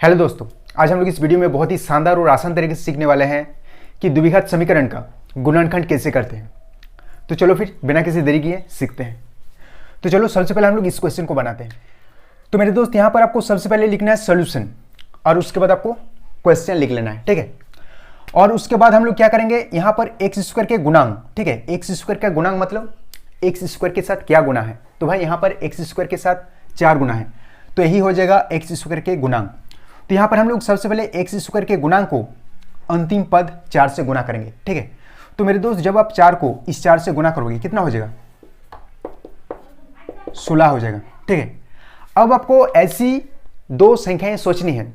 Hello दोस्तों, आज हम लोग इस वीडियो में बहुत ही शानदार और आसान तरीके से सीखने वाले हैं कि द्विघात समीकरण का गुणनखंड कैसे करते हैं। तो चलो फिर बिना किसी देरी किए सीखते हैं। तो चलो सबसे पहले हम लोग इस क्वेश्चन को बनाते हैं। तो मेरे दोस्त यहाँ पर आपको सबसे पहले लिखना है सोल्यूशन और उसके बाद आपको क्वेश्चन लिख लेना है, ठीक है। और उसके बाद हम लोग क्या करेंगे, यहाँ पर एक्स स्क्वायर के गुणांक, ठीक है। एक्स स्क्वायर का गुणांक मतलब एक्स स्क्वायर के साथ क्या गुना है, तो भाई यहाँ पर एक्स स्क्वायर के साथ 4 गुना है, तो यही हो जाएगा एक्स स्क्वायर के गुणांक। तो यहाँ पर हम लोग सबसे पहले एक्स स्क्वायर के गुणांक को अंतिम पद 4 से गुना करेंगे, ठीक है। तो मेरे दोस्त जब आप 4 को इस 4 से गुना करोगे कितना हो जाएगा, 16 हो जाएगा, ठीक है। अब आपको ऐसी दो संख्याएं सोचनी है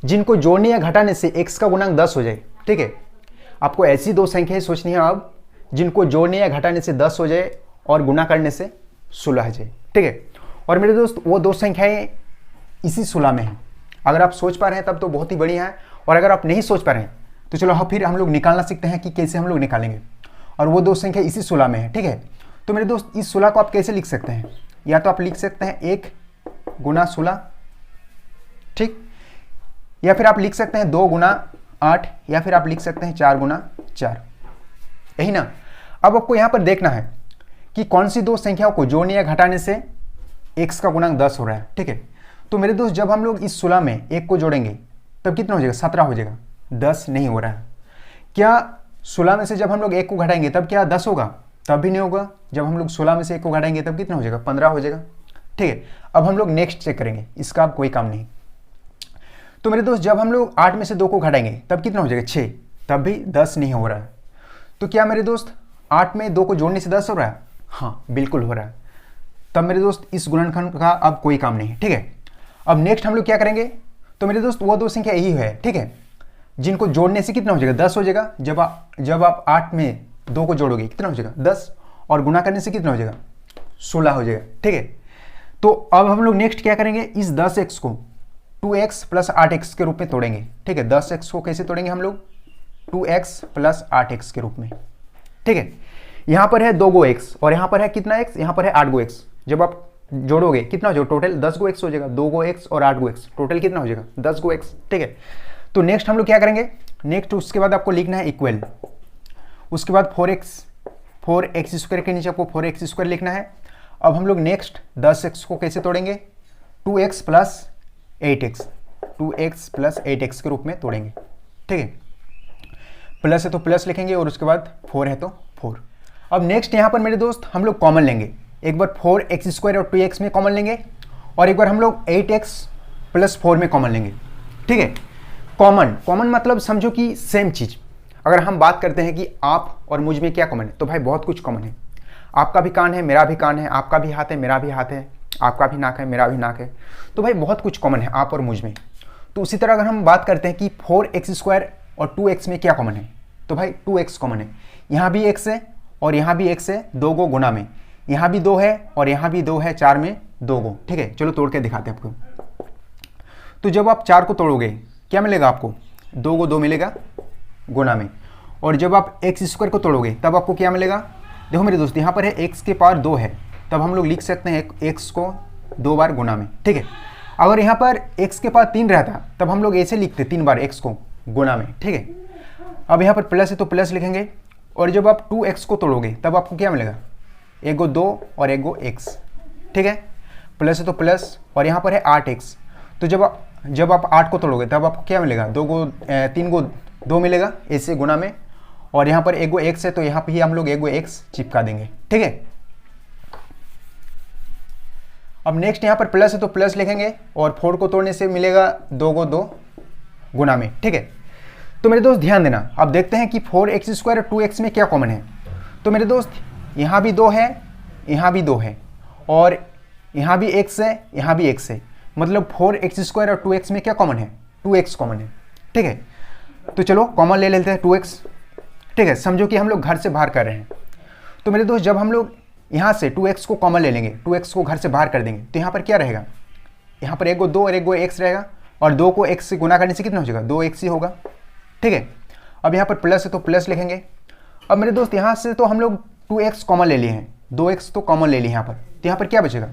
जिनको जोड़ने या घटाने से x का गुणांक 10 हो जाए, ठीक है। आपको ऐसी दो संख्याएं सोचनी है अब जिनको जोड़ने या घटाने से 10 हो जाए और गुना करने से 16 हो जाए, ठीक है। और मेरे दोस्त वो दो संख्याएं इसी 16 में हैं। अगर आप सोच पा रहे हैं तब तो बहुत ही बढ़िया है, और अगर आप नहीं सोच पा रहे हैं तो चलो फिर हम लोग निकालना सीखते हैं कि कैसे हम लोग निकालेंगे। और वो दो संख्या इसी 16 में है, ठीक है। तो मेरे दोस्त इस 16 को आप कैसे लिख सकते हैं, या तो आप लिख सकते हैं 1 गुना 16, ठीक, या फिर आप लिख सकते हैं 2 गुना 8, या फिर आप लिख सकते हैं 4 गुना 4, यही ना। अब आपको यहाँ पर देखना है कि कौन सी दो संख्याओं को जोड़ने या घटाने से x का गुणांक 10 हो रहा है, ठीक है। तो मेरे दोस्त जब हम लोग इस 16 में 1 को जोड़ेंगे तब कितना हो जाएगा, 17 हो जाएगा, 10 नहीं हो रहा है। क्या 16 में से जब हम लोग 1 को घटाएंगे तब क्या 10 होगा, तब भी नहीं होगा। जब हम लोग 16 में से 1 को घटाएंगे तब कितना हो जाएगा, 15 हो जाएगा, ठीक है। अब हम लोग नेक्स्ट चेक करेंगे, इसका अब कोई काम नहीं। तो मेरे दोस्त जब हम लोग 8 में से 2 को घटाएंगे तब कितना हो जाएगा, 6, तब भी 10 नहीं हो रहा है। तो क्या मेरे दोस्त 8 में 2 को जोड़ने से 10 हो रहा है, हाँ बिल्कुल हो रहा है। तब मेरे दोस्त इस गुणनखंड का अब कोई काम नहीं है, ठीक है। अब नेक्स्ट हम लोग क्या करेंगे, तो मेरे दोस्त वो दो संख्या यही है, ठीक है, जिनको जोड़ने से कितना हो जाएगा, 10 हो जाएगा। जब आप 8 में 2 को जोड़ोगे कितना हो जाएगा, 10, और गुना करने से कितना हो जाएगा, 16 हो जाएगा, ठीक है। तो अब हम लोग नेक्स्ट क्या करेंगे, इस 10x को 2x प्लस 8x के रूप में तोड़ेंगे, ठीक है। 10x को कैसे तोड़ेंगे हम लोग, 2x प्लस 8x के रूप में, ठीक है। यहाँ पर है 2 गो x और यहाँ पर है कितना x, यहाँ पर है 8 गो x। जब आप जोड़ोगे कितना हो जाएगा, टोटल 10 गो x हो जाएगा, 2 गो x और 8 गो x, टोटल कितना हो जाएगा, 10 गो x, ठीक है। तो नेक्स्ट हम लोग क्या करेंगे, नेक्स्ट उसके बाद आपको लिखना है इक्वल, उसके बाद 4x स्क्वायर के नीचे आपको 4x स्क्वायर लिखना है। अब हम लोग नेक्स्ट 10x को कैसे तोड़ेंगे, 2x plus 8x, 2x plus 8x के रूप में तोड़ेंगे, ठीक है। प्लस है तो प्लस लिखेंगे और उसके बाद 4 है तो 4। अब नेक्स्ट यहाँ पर मेरे दोस्त हम लोग कॉमन लेंगे, एक बार 4x स्क्वायर और 2x में कॉमन लेंगे, और एक बार हम लोग 8x प्लस 4 में कॉमन लेंगे, ठीक है। कॉमन मतलब समझो कि सेम चीज़। अगर हम बात करते हैं कि आप और मुझ में क्या कॉमन है, तो भाई बहुत कुछ कॉमन है। आपका भी कान है, मेरा भी कान है, आपका भी हाथ है, मेरा भी हाथ है, आपका भी नाक है, मेरा भी नाक है, तो भाई बहुत कुछ कॉमन है आप और मुझ में। तो उसी तरह अगर हम बात करते हैं कि 4x स्क्वायर और 2x में क्या कॉमन है, तो भाई 2x कॉमन है। यहाँ भी x है और यहाँ भी x है, 2 गो गुना में, यहाँ भी 2 है और यहाँ भी 2 है, 4 में 2 गो, ठीक है। चलो तोड़ के दिखाते हैं आपको। तो जब आप 4 को तोड़ोगे क्या मिलेगा आपको, 2 को 2 मिलेगा गुना में, और जब आप x स्क्वायर को तोड़ोगे तब आपको क्या मिलेगा। देखो मेरे दोस्त यहाँ पर है x के पावर 2 है, तब हम लोग लिख सकते हैं x को 2 बार गुना में, ठीक है। अगर यहाँ पर x के पावर 3 रहता तब हम लोग ऐसे लिखते 3 बार x को गुना में, ठीक है। अब यहाँ पर प्लस है तो प्लस लिखेंगे, और जब आप 2x को तोड़ोगे तब आपको क्या मिलेगा, 1 गो 2 और 1 गो x, ठीक है। प्लस है तो प्लस, और यहाँ पर है 8x। तो जब आप 8 को तोड़ोगे तब आपको क्या मिलेगा, 3 गो 2 मिलेगा ऐसे गुना में, और यहाँ पर 1 गो x है तो यहाँ पे ही हम लोग 1 गो x चिपका देंगे, ठीक है। अब नेक्स्ट यहाँ पर प्लस है तो प्लस लिखेंगे, और 4 को तोड़ने से मिलेगा 2 गो 2 गुना में, ठीक है। तो मेरे दोस्त ध्यान देना, अब देखते हैं कि 4x स्क्वायर और 2x में क्या कॉमन है। तो मेरे दोस्त यहाँ भी 2 है, यहाँ भी 2 है, और यहाँ भी x है, यहाँ भी x है, मतलब 4x स्क्वायर और 2x में क्या कॉमन है, 2x कॉमन है, ठीक है। तो चलो कॉमन ले लेते हैं 2x, ठीक है। समझो कि हम लोग घर से बाहर कर रहे हैं, तो मेरे दोस्त जब हम लोग यहाँ से 2x को कॉमन ले लेंगे, 2x को घर से बाहर कर देंगे, तो यहाँ पर क्या रहेगा, यहाँ पर 1 गो 2 और 1 गो x रहेगा, और 2 को x से गुना करने से कितना हो जाएगा, 2x ही होगा, ठीक है। अब यहाँ पर प्लस है तो प्लस लिखेंगे। अब मेरे दोस्त यहाँ से तो हम लोग 2x कॉमन ले लिए हैं, 2x तो कॉमन ले लिए यहाँ पर, तो यहाँ पर क्या बचेगा,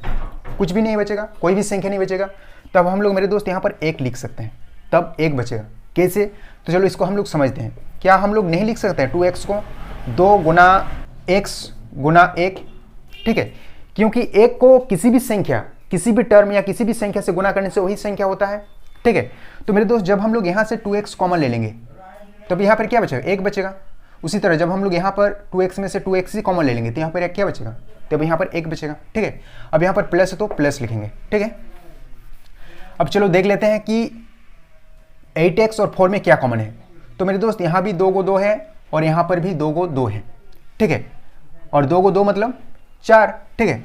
कुछ भी नहीं बचेगा, कोई भी संख्या नहीं बचेगा। तब हम लोग मेरे दोस्त यहाँ पर 1 लिख सकते हैं, तब 1 बचेगा। कैसे? तो चलो इसको हम लोग समझते हैं। क्या हम लोग नहीं लिख सकते हैं 2x को 2 गुना x गुना 1? ठीक है, क्योंकि 1 को किसी भी संख्या, किसी भी टर्म या किसी भी संख्या से गुना करने से वही संख्या होता है। ठीक है, तो मेरे दोस्त जब हम लोग यहाँ से 2x कॉमन ले लेंगे तब यहाँ पर क्या बचेगा? 1 बचेगा। उसी तरह जब हम लोग यहाँ पर 2x में से 2x ही कॉमन ले लेंगे तो यहाँ पर क्या बचेगा? तब यहाँ पर 1 बचेगा। ठीक है, अब यहाँ पर प्लस है तो प्लस लिखेंगे। ठीक है, अब चलो देख लेते हैं कि 8x और 4 में क्या कॉमन है। तो मेरे दोस्त यहाँ भी 2 को 2 है और यहाँ पर भी 2 को 2 है। ठीक है, और 2 को 2 मतलब 4। ठीक है,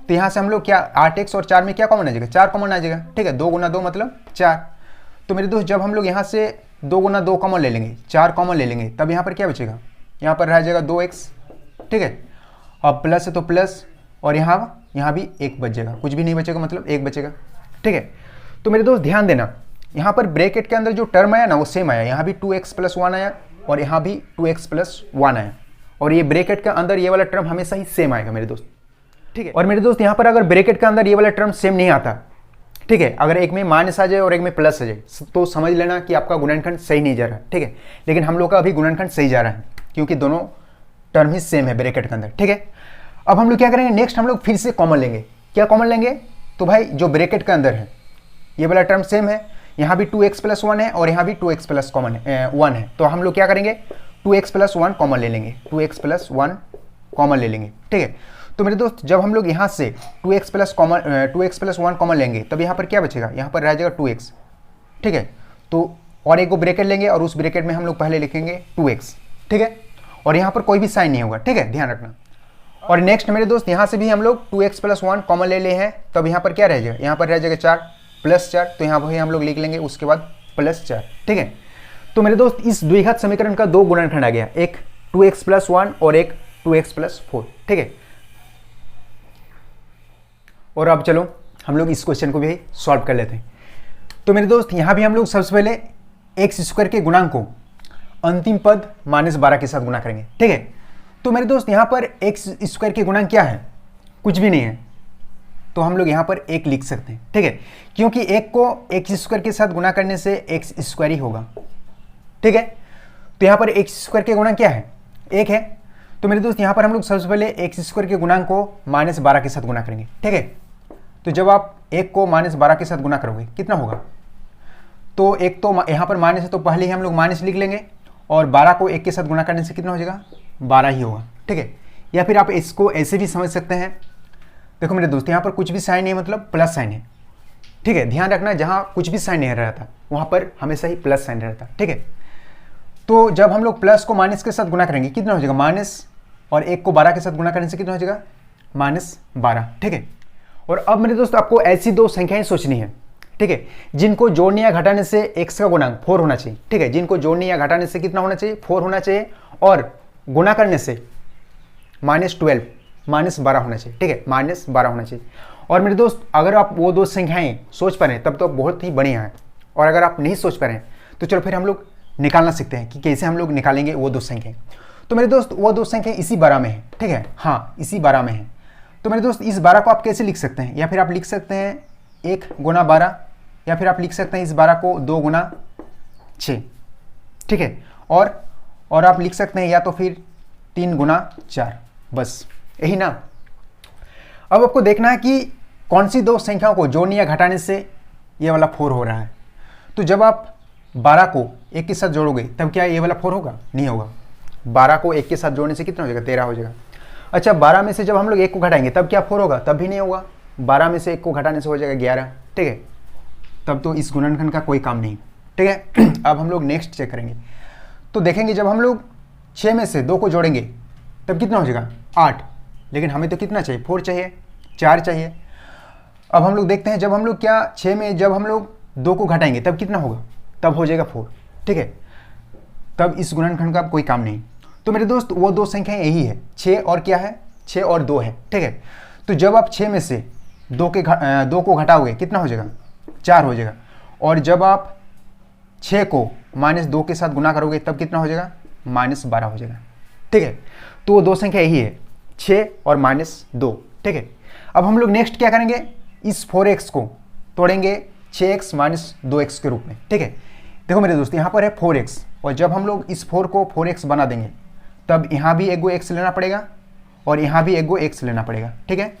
तो यहाँ से हम लोग क्या 8x और 4 में क्या कॉमन आ जाएगा? 4 कॉमन आ जाएगा। ठीक है, 2 गुना 2 मतलब 4। तो मेरे दोस्त जब हम लोग यहाँ से 2 गुना 2 कॉमन ले लेंगे, 4 कॉमन ले लेंगे, तब यहाँ पर क्या बचेगा? यहाँ पर रह जाएगा 2x। ठीक है, अब प्लस है तो प्लस, और यहाँ भी 1 बच जाएगा, कुछ भी नहीं बचेगा मतलब 1 बचेगा। ठीक है, तो मेरे दोस्त ध्यान देना, यहाँ पर ब्रैकेट के अंदर जो टर्म आया ना वो सेम आया। यहाँ भी 2x प्लस 1 आया और यहाँ भी 2x प्लस 1 आया, और ये ब्रैकेट के अंदर ये वाला टर्म हमेशा ही सेम आएगा मेरे दोस्त। ठीक है, और मेरे दोस्त यहाँ पर अगर ब्रैकेट के अंदर ये वाला टर्म सेम नहीं आता, ठीक है, अगर एक में माइनस आ जाए और एक में प्लस आ जाए तो समझ लेना कि आपका गुणनखंड सही नहीं जा रहा है। ठीक है, लेकिन हम लोग का अभी गुणनखंड सही जा रहा है क्योंकि दोनों टर्म ही सेम है ब्रैकेट के अंदर। ठीक है, अब हम लोग क्या करेंगे, नेक्स्ट हम लोग फिर से कॉमन लेंगे। क्या कॉमन लेंगे? तो भाई जो ब्रैकेट के अंदर है ये वाला टर्म सेम है, यहाँ भी 2x प्लस 1 है और यहाँ भी 2x प्लस 1 है, तो हम लोग क्या करेंगे 2x प्लस 1 कॉमन ले लेंगे, 2x प्लस 1 कॉमन ले लेंगे। ठीक है, तो मेरे दोस्त जब हम लोग यहाँ से 2x प्लस 1 कॉमन लेंगे तब यहाँ पर क्या बचेगा? यहाँ पर रह जाएगा 2x। ठीक है, तो और एक को ब्रैकेट लेंगे और उस ब्रैकेट में हम लोग पहले लिखेंगे 2x। ठीक है, और यहाँ पर कोई भी साइन नहीं होगा। ठीक है, ध्यान रखना। और नेक्स्ट मेरे दोस्त यहाँ से भी हम लोग 2x प्लस 1 कॉमन ले हैं, तब यहाँ पर क्या रह जाएगा? यहाँ पर रह जाएगा 4 प्लस 4, तो यहाँ पर हम लोग लिख लेंगे उसके बाद प्लस 4। ठीक है, तो मेरे दोस्त इस द्विघात समीकरण का 2 गुणनखंड आ गया, एक 2x प्लस 1 और एक 2x प्लस 4। ठीक है, और अब चलो हम लोग इस क्वेश्चन को भी सॉल्व कर लेते हैं। तो मेरे दोस्त यहाँ भी हम लोग सबसे पहले एक्स स्क्वायर के गुणांक को अंतिम पद -12 के साथ गुणा करेंगे। ठीक है, तो मेरे दोस्त यहाँ पर एक्स स्क्वायर के गुणांक क्या है? कुछ भी नहीं है, तो हम लोग यहाँ पर 1 लिख सकते हैं। ठीक है, क्योंकि 1 को एक्स स्क्वायर के साथ गुणा करने से एक्स स्क्वायर ही होगा। ठीक है, तो यहाँ पर एक्स स्क्वायर के गुणांक क्या है? 1 है। तो मेरे दोस्त यहाँ पर हम लोग सबसे पहले एक्स स्क्वायर के गुणांक को -12 के साथ गुणा करेंगे। ठीक है, तो जब आप 1 को -12 के साथ गुणा करोगे कितना होगा? तो एक तो यहाँ पर माइनस है तो पहले ही हम लोग माइनस लिख लेंगे, और 12 को 1 के साथ गुणा करने से कितना हो जाएगा? 12 ही होगा। ठीक है, या फिर आप इसको ऐसे भी समझ सकते हैं। देखो मेरे दोस्त यहाँ पर कुछ भी साइन नहीं है मतलब प्लस साइन है। ठीक है, ध्यान रखना, जहाँ कुछ भी साइन नहीं रहता वहाँ पर हमेशा ही प्लस साइन रहता। ठीक है, तो जब हम लोग प्लस को माइनस के साथ गुणा करेंगे कितना हो जाएगा? माइनस, और 1 को 12 के साथ गुणा करने से कितना हो जाएगा? -12। ठीक है, और अब मेरे दोस्त आपको ऐसी 2 संख्याएं सोचनी है। ठीक है, जिनको जोड़ने या घटाने से x का गुणांक 4 होना चाहिए। ठीक है, जिनको जोड़ने या घटाने से कितना होना चाहिए? 4 होना चाहिए, और गुणा करने से -12 -12 होना चाहिए। ठीक है, -12 होना चाहिए। और मेरे दोस्त अगर आप वो 2 संख्याएं सोच पा रहे हैं तब तो बहुत ही बढ़िया है, और अगर आप नहीं सोच पा रहे हैं तो चलो फिर हम लोग निकालना सीखते हैं कि कैसे हम लोग निकालेंगे वो 2 संख्याएं। तो मेरे दोस्त वो 2 संख्याएं इसी 12 में है। ठीक है, हाँ इसी 12 में है। तो मेरे दोस्त इस 12 को आप कैसे लिख सकते हैं? या फिर आप लिख सकते हैं 1 गुना 12, या फिर आप लिख सकते हैं इस 12 को 2 गुना 6। ठीक है, और आप लिख सकते हैं या तो फिर 3 गुना 4, बस यही ना। अब आपको देखना है कि कौन सी 2 संख्याओं को जोड़ने या घटाने से ये वाला 4 हो रहा है। तो जब आप 12 को 1 के साथ जोड़ोगे तब क्या ये वाला 4 होगा? नहीं होगा। 12 को 1 के साथ जोड़ने से कितना हो जाएगा? 13 हो जाएगा। अच्छा, 12 में से जब हम लोग 1 को घटाएंगे तब क्या 4 होगा? तब भी नहीं होगा। 12 में से 1 को घटाने से हो जाएगा 11। ठीक है, तब तो इस गुणनखंड का कोई काम नहीं। ठीक है, अब हम लोग नेक्स्ट चेक करेंगे। तो देखेंगे जब हम लोग 6 में से 2 को जोड़ेंगे तब कितना हो जाएगा? 8। लेकिन हमें तो कितना चाहिए? 4 चाहिए, 4 चाहिए। अब हम लोग देखते हैं जब हम लोग क्या 6 में जब हम लोग 2 को घटाएंगे तब कितना होगा? तब हो जाएगा 4। ठीक है, तब इस गुणनखंड का कोई काम नहीं। तो मेरे दोस्त वो 2 संख्याएं यही है, 6 और क्या है? 6 और 2 है। ठीक है, तो जब आप 6 में से 2 को घटाओगे कितना हो जाएगा? 4 हो जाएगा। और जब आप 6 को -2 के साथ गुना करोगे तब कितना हो जाएगा? -12 हो जाएगा। ठीक है, तो वो 2 संख्या यही है, 6 और -2। ठीक है, अब हम लोग नेक्स्ट क्या करेंगे? इस 4x को तोड़ेंगे 6x माइनस 2x के रूप में, ठीक है। देखो मेरे दोस्त यहाँ पर है 4x, और जब हम लोग इस 4 को 4x बना देंगे तब यहाँ भी एक गो x लेना पड़ेगा और यहाँ भी एक गो x लेना पड़ेगा, ठीक है।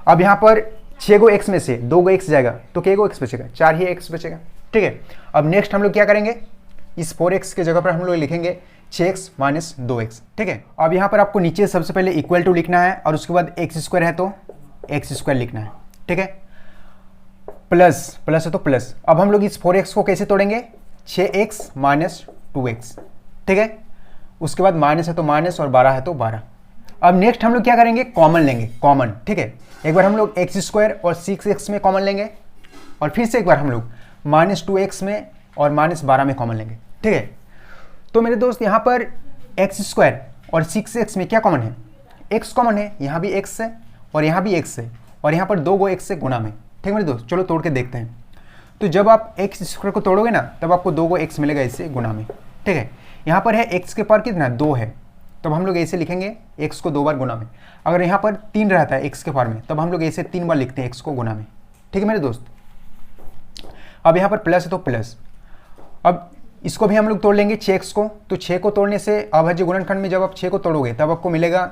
अब यहाँ पर 6 गो x में से 2 गो x जाएगा तो क्या गो x बचेगा, 4 ही x बचेगा, ठीक है। अब नेक्स्ट हम लोग क्या करेंगे, इस 4x के जगह पर हम लोग लिखेंगे 6x माइनस 2x, ठीक है। अब यहाँ पर आपको नीचे सबसे पहले इक्वल टू लिखना है और उसके बाद x स्क्वायर है तो x स्क्वायर लिखना है, ठीक है। प्लस प्लस है तो प्लस। अब हम लोग इस 4x को कैसे तोड़ेंगे, 6x माइनस 2x, ठीक है। उसके बाद माइनस है तो माइनस और 12 है तो 12। अब नेक्स्ट हम लोग क्या करेंगे, कॉमन लेंगे, कॉमन, ठीक है। एक बार हम लोग x स्क्वायर और 6x में कॉमन लेंगे और फिर से एक बार हम लोग माइनस 2x में और माइनस 12 में कॉमन लेंगे, ठीक है। तो मेरे दोस्त यहाँ पर x स्क्वायर और 6x में क्या कॉमन है, x कॉमन है, यहाँ भी x है और यहाँ भी x है और यहाँ पर 2 गो x से गुना में, ठीक है मेरे दोस्त। चलो तोड़ के देखते हैं। तो जब आप x स्क्वायर को तोड़ोगे ना तब आपको 2 गो x मिलेगा इससे गुना में, ठीक है। यहाँ पर है x के पावर कितना, 2 है, तब हम लोग ऐसे लिखेंगे x को 2 बार गुना में। अगर यहाँ पर 3 रहता है x के पावर में तब हम लोग ऐसे 3 बार लिखते हैं x को गुना में, ठीक है मेरे दोस्त। अब यहाँ पर प्लस है तो प्लस। अब इसको भी हम लोग तोड़ लेंगे 6x को, तो 6 को तोड़ने से अभाज्य गुणनखंड में जब आप 6 को तोड़ोगे तब आपको मिलेगा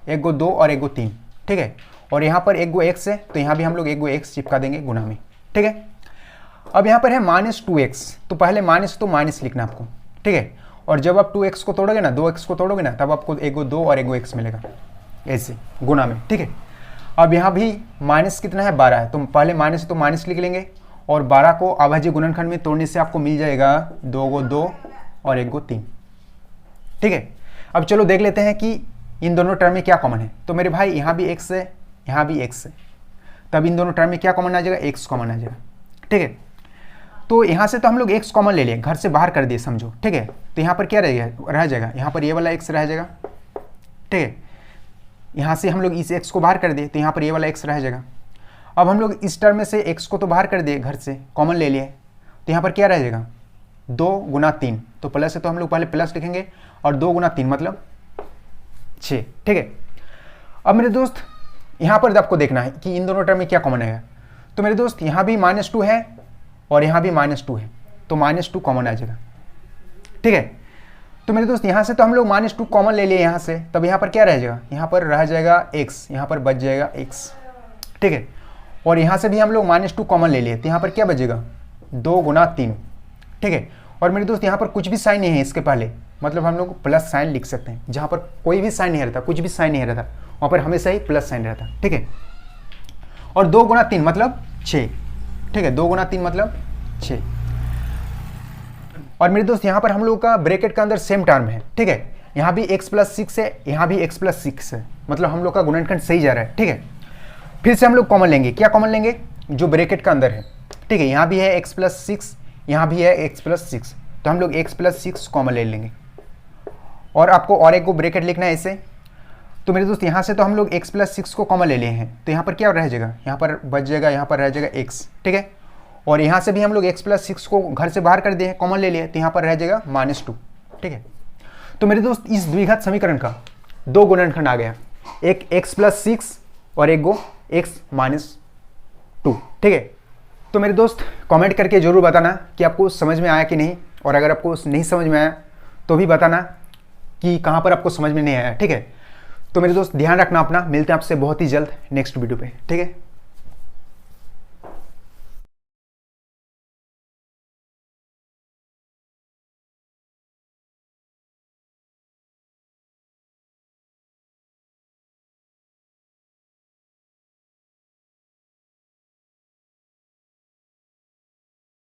1 गो 2 और 1 गो 3, ठीक है। और यहाँ पर 1 गो x है तो यहाँ भी हम लोग 1 गो x चिपका देंगे गुना में, ठीक है। अब यहाँ पर है माइनस 2x, तो पहले माइनस तो माइनस लिखना आपको, ठीक है। और जब आप 2x को तोड़ोगे ना, 2x को तोड़ोगे ना तब आपको 1 गो 2 और 1 गो x मिलेगा ऐसे गुना में, ठीक है। अब यहाँ भी माइनस कितना है, 12 है, तो पहले माइनस तो माइनस लिख लेंगे और 12 को अभाज्य गुणनखंड में तोड़ने से आपको मिल जाएगा 2 गो 2 और 1 गो 3, ठीक है। अब चलो देख लेते हैं कि इन दोनों टर्म में क्या कॉमन है। तो मेरे भाई यहाँ भी x है, यहाँ भी x है, तब इन दोनों टर्म में क्या कॉमन आ जाएगा, x कॉमन आ जाएगा, ठीक है। तो यहाँ से तो हम लोग x कॉमन ले लिए, घर से बाहर कर दिए समझो, ठीक है। तो यहाँ पर क्या रह जाएगा, यहाँ पर ये वाला x रह जाएगा, ठीक है। यहाँ से हम लोग इस x को बाहर कर दिए तो यहाँ पर ये वाला x रह जाएगा। अब हम लोग इस टर्म में से x को तो बाहर कर दिए, घर से कॉमन ले लिए, तो यहाँ पर क्या रह जाएगा, 2 गुना 3, तो प्लस है तो हम लोग पहले प्लस लिखेंगे और 2 गुना 3 मतलब 6, ठीक है। अब मेरे दोस्त यहाँ पर आपको देखना है कि इन दोनों टर्म में क्या कॉमन आएगा। तो मेरे दोस्त यहाँ भी -2 है और यहाँ भी -2 है, तो -2 कॉमन आ जाएगा, ठीक है। तो मेरे दोस्त यहाँ से तो हम लोग -2 कॉमन ले लिए यहाँ से, तब यहाँ पर क्या रह जाएगा, यहाँ पर रह जाएगा x, यहाँ पर बच जाएगा x, ठीक है। और यहाँ से भी हम लोग -2 कॉमन ले लिए तो यहाँ पर क्या बचेगा, 2 गुना 3, ठीक है। और मेरे दोस्त यहाँ पर कुछ भी साइन नहीं है इसके पहले, मतलब हम लोग प्लस साइन लिख सकते हैं। जहाँ पर कोई भी साइन नहीं रहता, कुछ भी साइन नहीं रहता, वहाँ पर हमेशा ही प्लस साइन रहता, ठीक है। और 2 गुना 3 मतलब 6, ठीक है, 2 गुना 3 मतलब 6। और मेरे दोस्त यहाँ पर हम लोग का ब्रैकेट का अंदर सेम टर्म है, ठीक है। यहाँ भी x प्लस 6 है, यहाँ भी x प्लस 6 है, मतलब हम लोग का गुणनखंड सही जा रहा है, ठीक है। फिर से हम लोग कॉमन लेंगे, क्या कॉमन लेंगे, जो ब्रैकेट का अंदर है, ठीक है। यहाँ भी है x प्लस 6, यहाँ भी है x प्लस 6, तो हम लोग x प्लस 6 कॉमन ले लेंगे। और आपको और एक को ब्रैकेट लिखना है ऐसे। तो मेरे दोस्त यहाँ से तो हम लोग x प्लस 6 को कॉमन ले लिए हैं, तो यहाँ पर क्या रह जाएगा, यहाँ पर बच जाएगा, यहाँ पर रह जाएगा x, ठीक है। और यहाँ से भी हम लोग x प्लस 6 को घर से बाहर कर दिए, कॉमन ले लिए, तो यहाँ पर रह जाएगा -2, ठीक है। तो मेरे दोस्त इस द्विघात समीकरण का 2 गुणनखंड आ गया, एक x प्लस 6 और एक गो x माइनस 2, ठीक है। तो मेरे दोस्त कमेंट करके ज़रूर बताना कि आपको समझ में आया कि नहीं, और अगर आपको नहीं समझ में आया तो भी बताना कि कहाँ पर आपको समझ में नहीं आया, ठीक है। तो मेरे दोस्त ध्यान रखना अपना, मिलते हैं आपसे बहुत ही जल्द नेक्स्ट वीडियो पे, ठीक है।